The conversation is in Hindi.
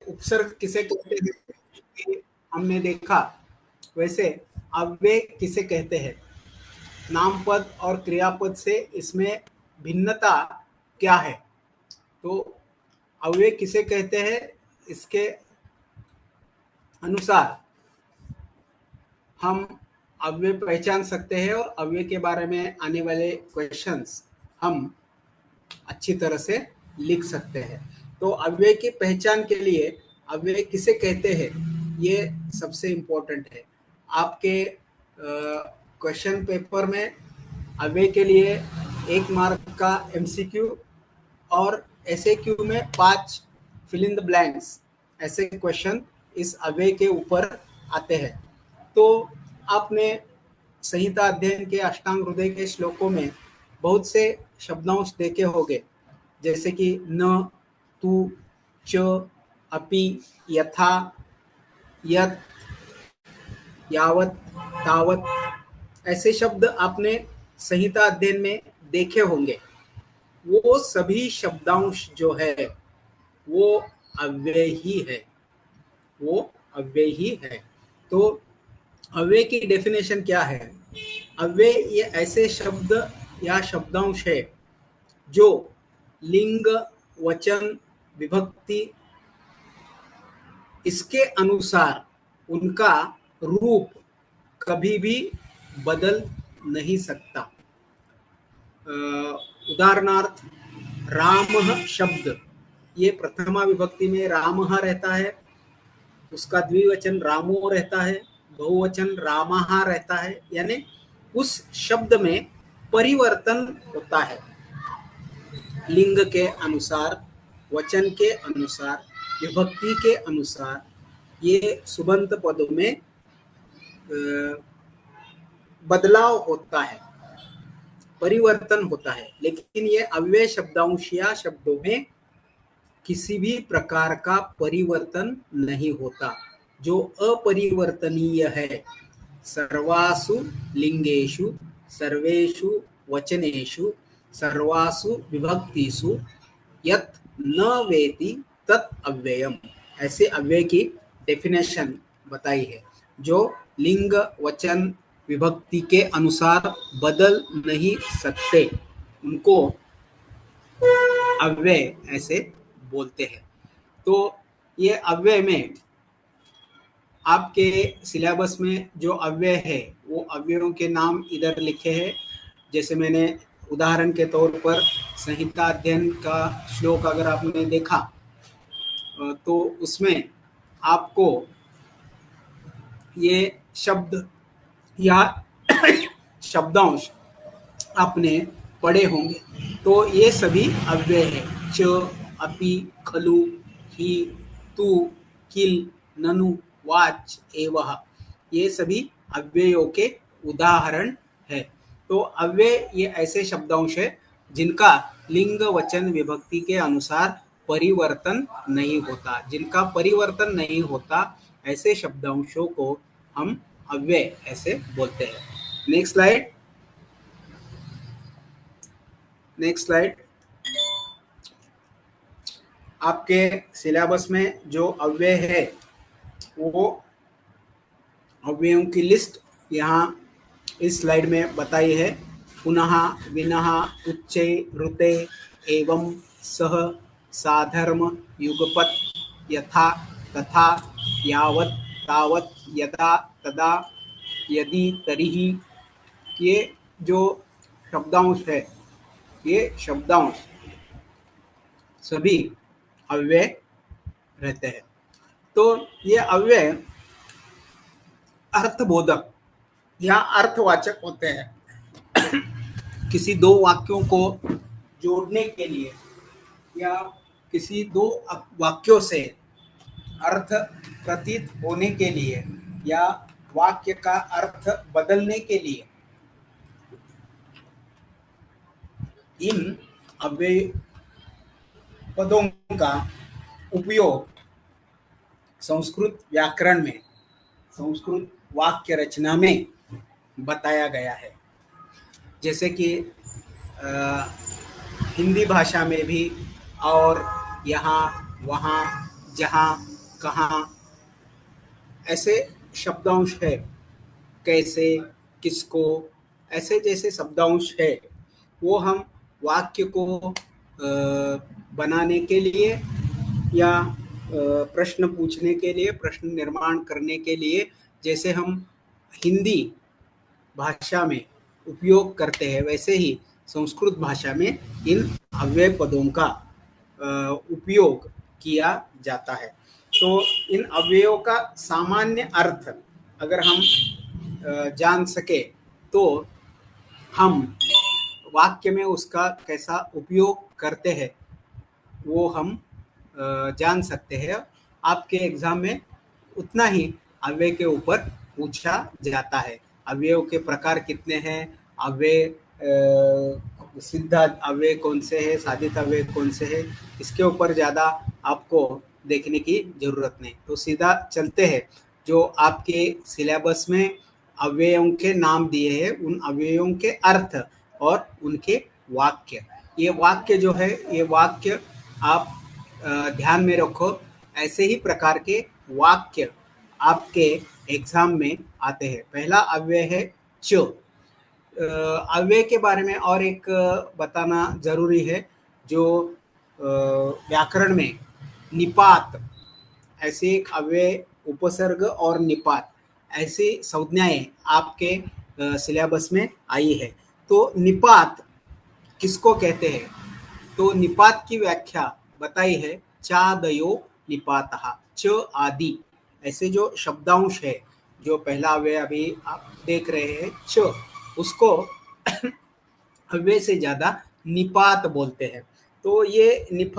उपसर्ग किसे कहते हैं ये हमने देखा, वैसे अव्यय किसे कहते हैं, नामपद और क्रियापद से इसमें भिन्नता क्या है। तो अव्यय किसे कहते हैं, इसके अनुसार हम अव्यय पहचान सकते हैं और अव्यय के बारे में आने वाले क्वेश्चंस हम अच्छी तरह से लिख सकते हैं। तो अव्यय की पहचान के लिए अव्यय किसे कहते हैं ये सबसे इम्पोर्टेंट है। आपके क्वेश्चन पेपर में अव्यय के लिए 1 मार्क का एमसीक्यू और एसएक्यू में 5 फिल इन द ब्लैंक्स ऐसे क्वेश्चन इस अव्यय के ऊपर आते हैं। तो आपने संहिता अध्ययन के अष्टांग हृदय के श्लोकों में बहुत से शब्दांश देखे होंगे, जैसे कि न, तु, च, अपि, यथा, यत्, यावत्, तावत्, ऐसे शब्द आपने संहिता अध्ययन में देखे होंगे। वो सभी शब्दांश जो है वो अव्यय ही है, वो अव्यय ही है। तो अव्यय की डेफिनेशन क्या है, अव्यय ये ऐसे शब्द या शब्दांश है जो लिंग, वचन, विभक्ति इसके अनुसार उनका रूप कभी भी बदल नहीं सकता। उदाहरणार्थ रामः शब्द, ये प्रथमा विभक्ति में रामः रहता है, उसका द्विवचन रामो रहता है, बहुवचन रामः रहता है, यानी उस शब्द में परिवर्तन होता है लिंग के अनुसार, वचन के अनुसार, विभक्ति के अनुसार। ये सुबंत पदों में बदलाव होता है, परिवर्तन होता है, लेकिन ये अव्यय शब्दांश या शब्दों में किसी भी प्रकार का परिवर्तन नहीं होता। जो अपरिवर्तनीय है, सर्वासु लिंगेषु, सर्वेषु वचनेषु, सर्वासु विभक्तिषु यत् न वेति तत् अव्ययम्, ऐसे अव्यय की डेफिनेशन बताई है, जो लिंग, वचन, विभक्ति के अनुसार बदल नहीं सकते, उनको अव्यय ऐसे बोलते हैं। तो ये अव्यय में आपके सिलेबस में जो अव्यय है वो अव्ययों के नाम इधर लिखे हैं। जैसे मैंने उदाहरण के तौर पर संहिता अध्ययन का श्लोक अगर आपने देखा तो उसमें आपको ये शब्द या शब्दांश आपने पढ़े होंगे, तो ये सभी अव्यय है। च, अपि, खलु, हि, तु, किल, ननु, वाच, एवः, ये सभी अव्ययों के उदाहरण है। तो अव्यय ये ऐसे शब्दांश है जिनका लिंग, वचन, विभक्ति के अनुसार परिवर्तन नहीं होता, जिनका परिवर्तन नहीं होता, ऐसे शब्दांशों को हम अव्यय ऐसे बोलते हैं। Next slide, next slide. आपके सिलेबस में जो अव्यय है वो अव्ययों की लिस्ट यहाँ इस स्लाइड में बताई है। पुनः, विनः, उच्चे, ऋते, एवं, सह, साधर्म, युगपत्, यथा, तथा, यावत्, तावत्, यदा, तदा, यदि, तर्हि, ये जो शब्दांश है, ये शब्दांश सभी अव्यय रहते हैं। तो ये अव्यय अर्थबोधक या अर्थवाचक होते हैं। किसी दो वाक्यों को जोड़ने के लिए या किसी दो वाक्यों से अर्थ प्रतीत होने के लिए या वाक्य का अर्थ बदलने के लिए इन अव्यय पदों का उपयोग संस्कृत व्याकरण में, संस्कृत वाक्य रचना में बताया गया है। जैसे कि हिंदी भाषा में भी और यहाँ, वहाँ, जहाँ, कहाँ, ऐसे शब्दांश है, कैसे, किसको, ऐसे जैसे शब्दांश है वो हम वाक्य को बनाने के लिए या प्रश्न पूछने के लिए, प्रश्न निर्माण करने के लिए, जैसे हम हिंदी भाषा में उपयोग करते हैं वैसे ही संस्कृत भाषा में इन अव्यय पदों का उपयोग किया जाता है। तो इन अव्ययों का सामान्य अर्थ अगर हम जान सके तो हम वाक्य में उसका कैसा उपयोग करते हैं वो हम जान सकते हैं। आपके एग्जाम में उतना ही अव्यय के ऊपर पूछा जाता है। अव्ययों के प्रकार कितने हैं, अव्यय सिद्ध अव्यय कौन से हैं, साधित अव्यय कौन से हैं, इसके ऊपर ज़्यादा आपको देखने की ज़रूरत नहीं। तो सीधा चलते हैं जो आपके सिलेबस में अव्ययों के नाम दिए हैं उन अव्ययों के अर्थ और उनके वाक्य। ये वाक्य जो है ये वाक्य आप ध्यान में रखो, ऐसे ही प्रकार के वाक्य आपके एग्जाम में आते हैं। पहला अव्यय है च। अव्यय के बारे में और एक बताना जरूरी है, जो व्याकरण में निपात ऐसे एक अव्यय, उपसर्ग और निपात ऐसी संज्ञाएं आपके सिलेबस में आई है। तो निपात किसको कहते हैं? तो निपात की व्याख्या बताई है चादयो निपातः, च आदि ऐसे जो शब्दांश है, जो पहला अव्यय अभी आप देख रहे हैं च, उसको अव्यय से ज्यादा निपात बोलते हैं। तो ये निपात